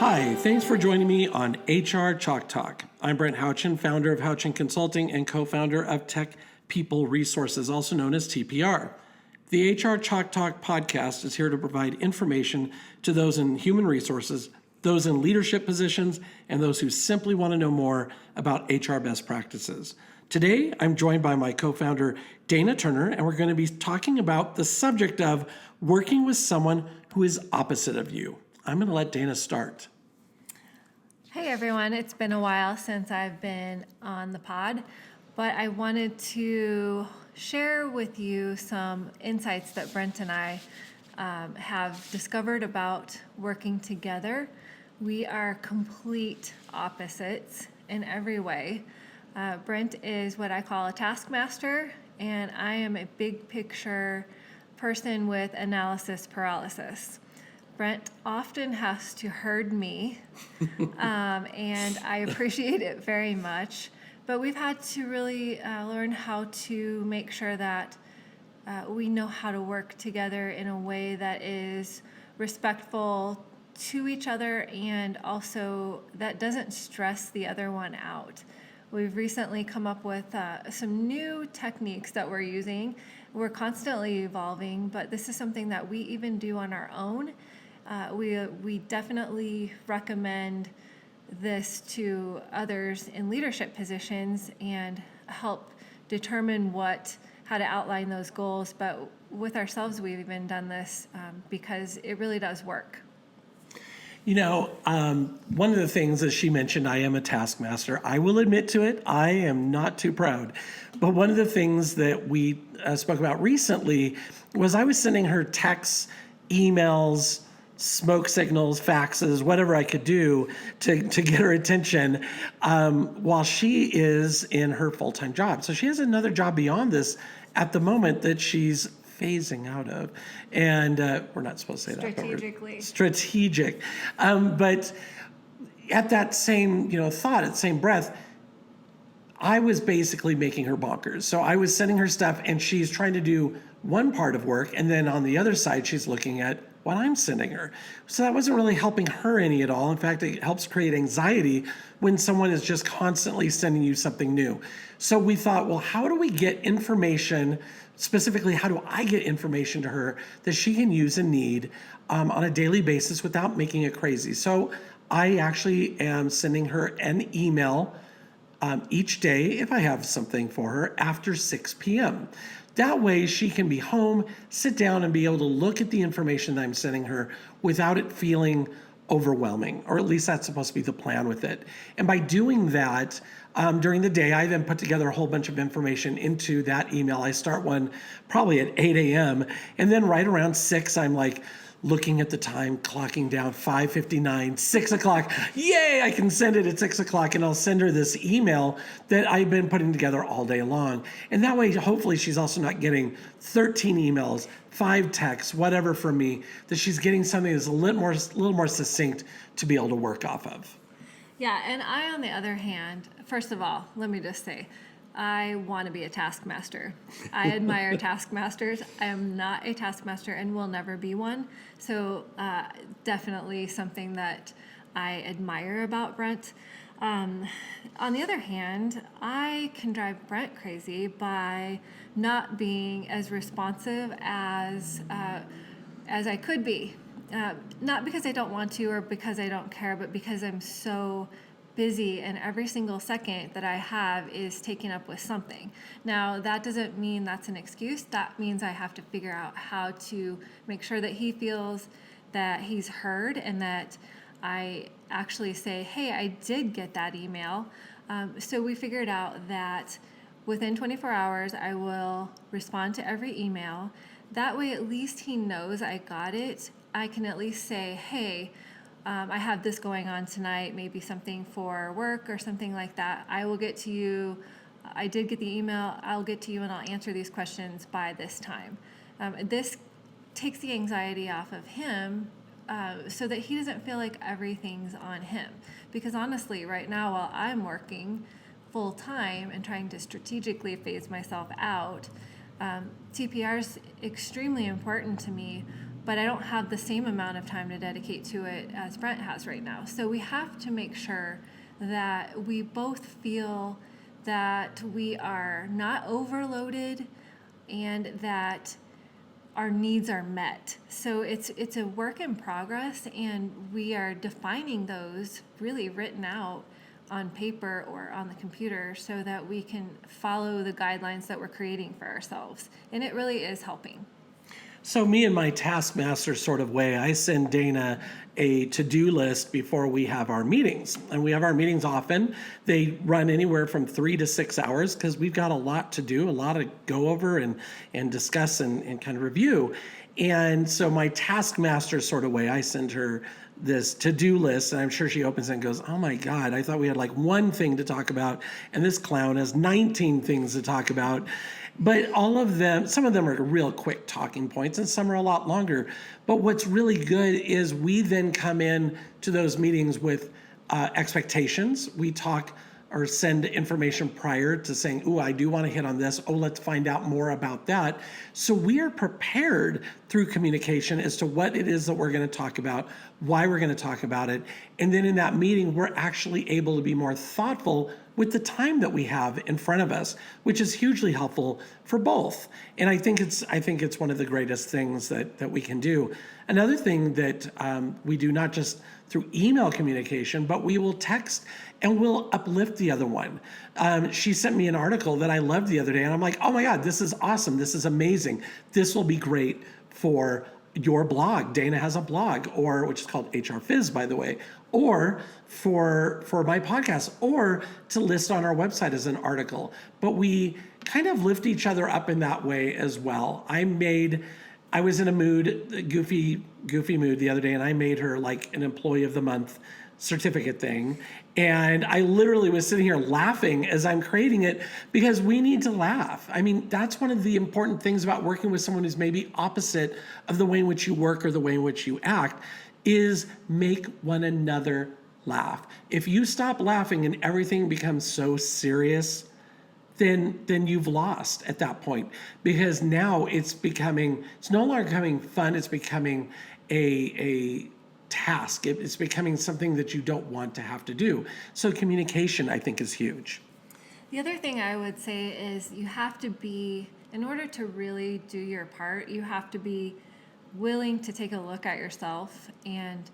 Hi, thanks for joining me on HR Chalk Talk. I'm Brent Houchin, founder of Houchin Consulting and co-founder of Tech People Resources, also known as TPR. The HR Chalk Talk podcast is here to provide information to those in human resources, those in leadership positions, and those who simply want to know more about HR best practices. Today, I'm joined by my co-founder, Dana Turner, and we're going to be talking about the subject of working with someone who is opposite of you. I'm going to let Dana start. Hey everyone, it's been a while since I've been on the pod, but I wanted to share with you some insights that Brent and I have discovered about working together. We are complete opposites in every way. Brent is what I call a taskmaster, and I am a big picture person with analysis paralysis. Brent often has to herd me, and I appreciate it very much. But we've had to really learn how to make sure that we know how to work together in a way that is respectful to each other and also that doesn't stress the other one out. We've recently come up with some new techniques that we're using. We're constantly evolving, but this is something that we even do on our own. We definitely recommend this to others in leadership positions and help determine how to outline those goals. But with ourselves, we've even done this because it really does work. You know, one of the things, as she mentioned, I am a taskmaster. I will admit to it. I am not too proud. But one of the things that we spoke about recently was I was sending her texts, emails, smoke signals, faxes, whatever I could do to get her attention while she is in her full-time job. So she has another job beyond this at the moment that she's phasing out of. And we're not supposed to say Strategically. that. Strategic. But at that same thought, at the same breath, I was basically making her bonkers. So I was sending her stuff and she's trying to do one part of work. And then on the other side, she's looking at what I'm sending her. So that wasn't really helping her any at all. In fact, it helps create anxiety when someone is just constantly sending you something new. So we thought, well, how do we get information, specifically, how do I get information to her that she can use and need on a daily basis without making it crazy? So I actually am sending her an email each day if I have something for her after 6 p.m. That way she can be home, sit down and be able to look at the information that I'm sending her without it feeling overwhelming, or at least that's supposed to be the plan with it. And by doing that, during the day, I then put together a whole bunch of information into that email. I start one probably at 8 a.m. and then right around 6, I'm like, looking at the time, clocking down 5:59, 6 o'clock. Yay, I can send it at 6 o'clock and I'll send her this email that I've been putting together all day long. And that way, hopefully she's also not getting 13 emails, 5 texts, whatever from me, that she's getting something that's a little more succinct to be able to work off of. Yeah, and I, on the other hand, first of all, let me just say, I want to be a taskmaster. I admire taskmasters. I am not a taskmaster and will never be one. So definitely something that I admire about Brent. On the other hand, I can drive Brent crazy by not being as responsive as I could be. Not because I don't want to or because I don't care, but because I'm so busy and every single second that I have is taken up with something. Now, that doesn't mean that's an excuse. That means I have to figure out how to make sure that he feels that he's heard and that I actually say, hey, I did get that email. So we figured out that within 24 hours, I will respond to every email. That way, at least he knows I got it. I can at least say, hey, I have this going on tonight, maybe something for work or something like that. I will get to you. I did get the email. I'll get to you and I'll answer these questions by this time. This takes the anxiety off of him so that he doesn't feel like everything's on him. Because honestly, right now, while I'm working full time and trying to strategically phase myself out, TPR is extremely important to me, but I don't have the same amount of time to dedicate to it as Brent has right now. So we have to make sure that we both feel that we are not overloaded and that our needs are met. So it's a work in progress, and we are defining those really written out on paper or on the computer so that we can follow the guidelines that we're creating for ourselves. And it really is helping. So me and my taskmaster sort of way, I send Dana a to-do list before we have our meetings. And we have our meetings often. They run anywhere from 3 to 6 hours because we've got a lot to do, a lot to go over and discuss and kind of review. And so my taskmaster sort of way, I send her this to-do list, and I'm sure she opens it and goes, oh my God, I thought we had like one thing to talk about, and this clown has 19 things to talk about. But all of them, some of them are real quick talking points and some are a lot longer. But what's really good is we then come in to those meetings with expectations. We talk or send information prior to saying, oh, I do want to hit on this. Oh, let's find out more about that. So we are prepared through communication as to what it is that we're going to talk about, why we're going to talk about it. And then in that meeting, we're actually able to be more thoughtful with the time that we have in front of us, which is hugely helpful for both. And I think it's one of the greatest things that we can do. Another thing that we do, not just through email communication, but we will text and we'll uplift the other one. She sent me an article that I loved the other day, and I'm like, oh my God, this is awesome. This is amazing. This will be great for your blog. Dana has a blog, or which is called HR Fizz, by the way, or for my podcast, or to list on our website as an article. But we kind of lift each other up in that way as well. I was in a goofy mood the other day, and I made her like an employee of the month certificate thing. And I literally was sitting here laughing as I'm creating it because we need to laugh. I mean, that's one of the important things about working with someone who's maybe opposite of the way in which you work or the way in which you act, is make one another laugh. If you stop laughing and everything becomes so serious, then you've lost at that point, because now it's no longer becoming fun. It's becoming a task. It's becoming something that you don't want to have to do. So communication, I think, is huge. The other thing I would say is you have to be, in order to really do your part, you have to be willing to take a look at yourself and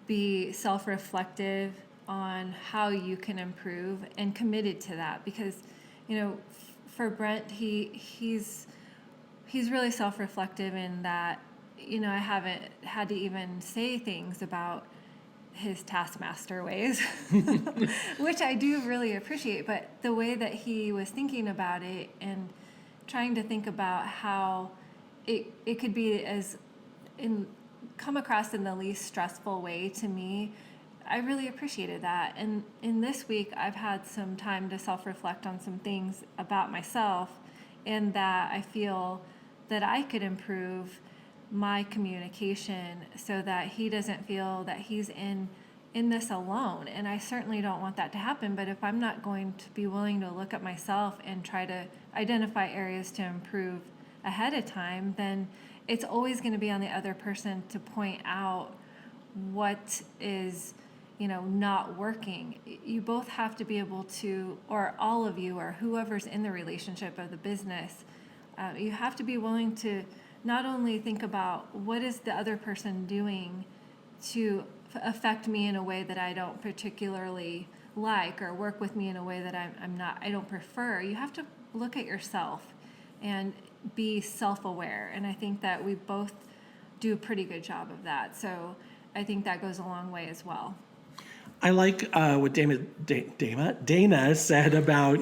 be self-reflective on how you can improve and committed to that. Because, for Brent, he's really self-reflective in that, I haven't had to even say things about his taskmaster ways, which I do really appreciate. But the way that he was thinking about it and trying to think about how it could be come across in the least stressful way to me, I really appreciated that. And in this week, I've had some time to self-reflect on some things about myself, and that I feel that I could improve my communication so that he doesn't feel that he's in this alone. And I certainly don't want that to happen. But if I'm not going to be willing to look at myself and try to identify areas to improve ahead of time, then it's always going to be on the other person to point out what is, not working. You both have to be able to, or all of you, or whoever's in the relationship of the business, you have to be willing to not only think about what is the other person doing to affect me in a way that I don't particularly like, or work with me in a way that I don't prefer. You have to look at yourself and be self-aware. And I think that we both do a pretty good job of that. So I think that goes a long way as well. I like what Dana said about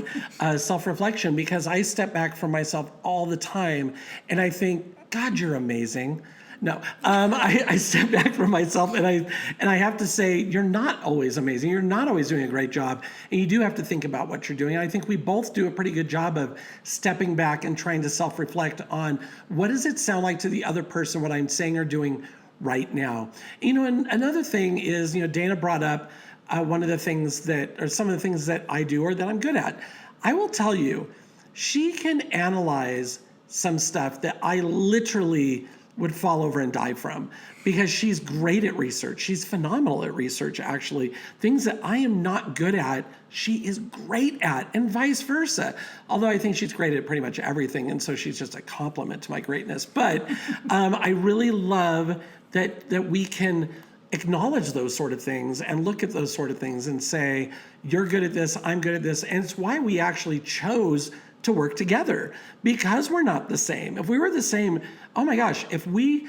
self-reflection, because I step back from myself all the time and I think, God, you're amazing. No, I step back from myself and I have to say, you're not always amazing. You're not always doing a great job. And you do have to think about what you're doing. And I think we both do a pretty good job of stepping back and trying to self-reflect on what does it sound like to the other person, what I'm saying or doing right now. And another thing is, Dana brought up one of the things or some of the things that I do or that I'm good at. I will tell you, she can analyze some stuff that I literally would fall over and die from, because she's great at research. She's phenomenal at research, actually. Things that I am not good at, she is great at, and vice versa. Although I think she's great at pretty much everything, and so she's just a compliment to my greatness. But I really love that we can acknowledge those sort of things and look at those sort of things and say, you're good at this, I'm good at this. And it's why we actually chose to work together, because we're not the same. If we were the same, oh my gosh, if we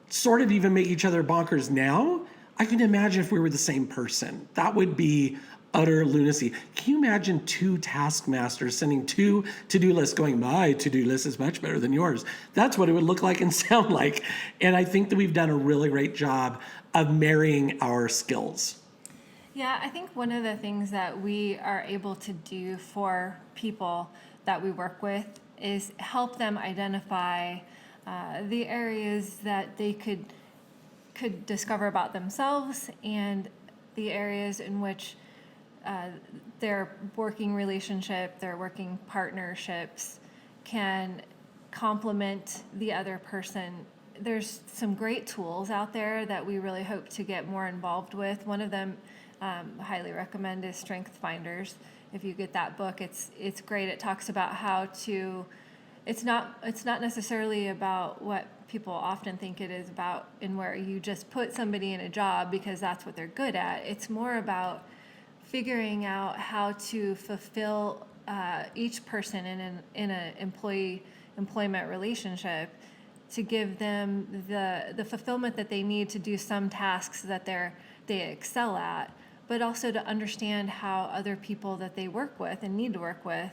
sort of even make each other bonkers now, I can imagine if we were the same person. That would be utter lunacy. Can you imagine two taskmasters sending two to-do lists going, my to-do list is much better than yours? That's what it would look like and sound like. And I think that we've done a really great job of marrying our skills. Yeah, I think one of the things that we are able to do for people that we work with is help them identify the areas that they could discover about themselves, and the areas in which their working relationship, their working partnerships can complement the other person. There's some great tools out there that we really hope to get more involved with. One of them I highly recommend is Strength Finders. If you get that book, it's great. It talks about how to. It's not necessarily about what people often think it is about, in where you just put somebody in a job because that's what they're good at. It's more about figuring out how to fulfill each person in an employment relationship, to give them the fulfillment that they need to do some tasks that they excel at, but also to understand how other people that they work with and need to work with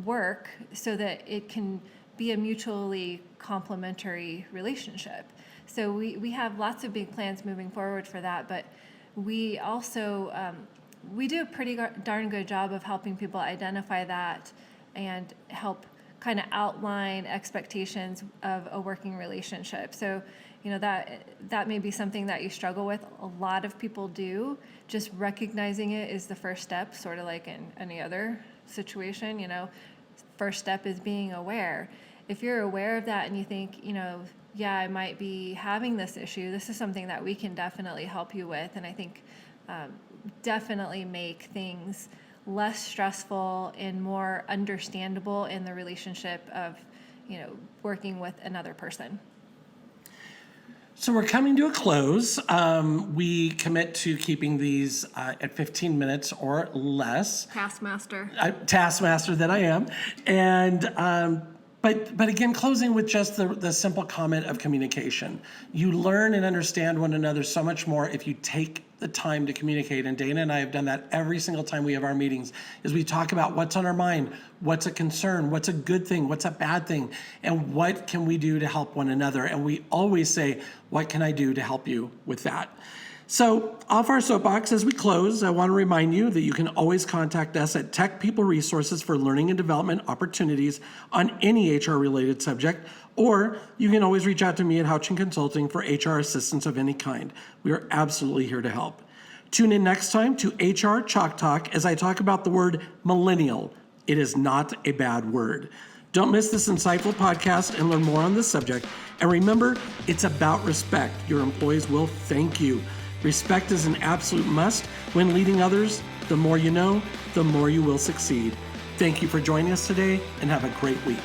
work, so that it can be a mutually complementary relationship. So we have lots of big plans moving forward for that, but we also we do a pretty darn good job of helping people identify that and help kind of outline expectations of a working relationship. So, that may be something that you struggle with. A lot of people do. Just recognizing it is the first step, sort of like in any other situation. First step is being aware. If you're aware of that and you think, yeah, I might be having this issue, this is something that we can definitely help you with. And I think definitely make things less stressful and more understandable in the relationship of, working with another person. So we're coming to a close. We commit to keeping these at 15 minutes or less. Taskmaster. Taskmaster that I am. And but again, closing with just the simple comment of communication. You learn and understand one another so much more if you take the time to communicate. And Dana and I have done that every single time we have our meetings, is we talk about what's on our mind, what's a concern, what's a good thing, what's a bad thing, and what can we do to help one another. And we always say, what can I do to help you with that? So off our soapbox, as we close, I want to remind you that you can always contact us at Tech People Resources for learning and development opportunities on any HR-related subject, or you can always reach out to me at Houchin Consulting for HR assistance of any kind. We are absolutely here to help. Tune in next time to HR Chalk Talk as I talk about the word millennial. It is not a bad word. Don't miss this insightful podcast and learn more on this subject. And remember, it's about respect. Your employees will thank you. Respect is an absolute must when leading others. The more you know, the more you will succeed. Thank you for joining us today, and have a great week.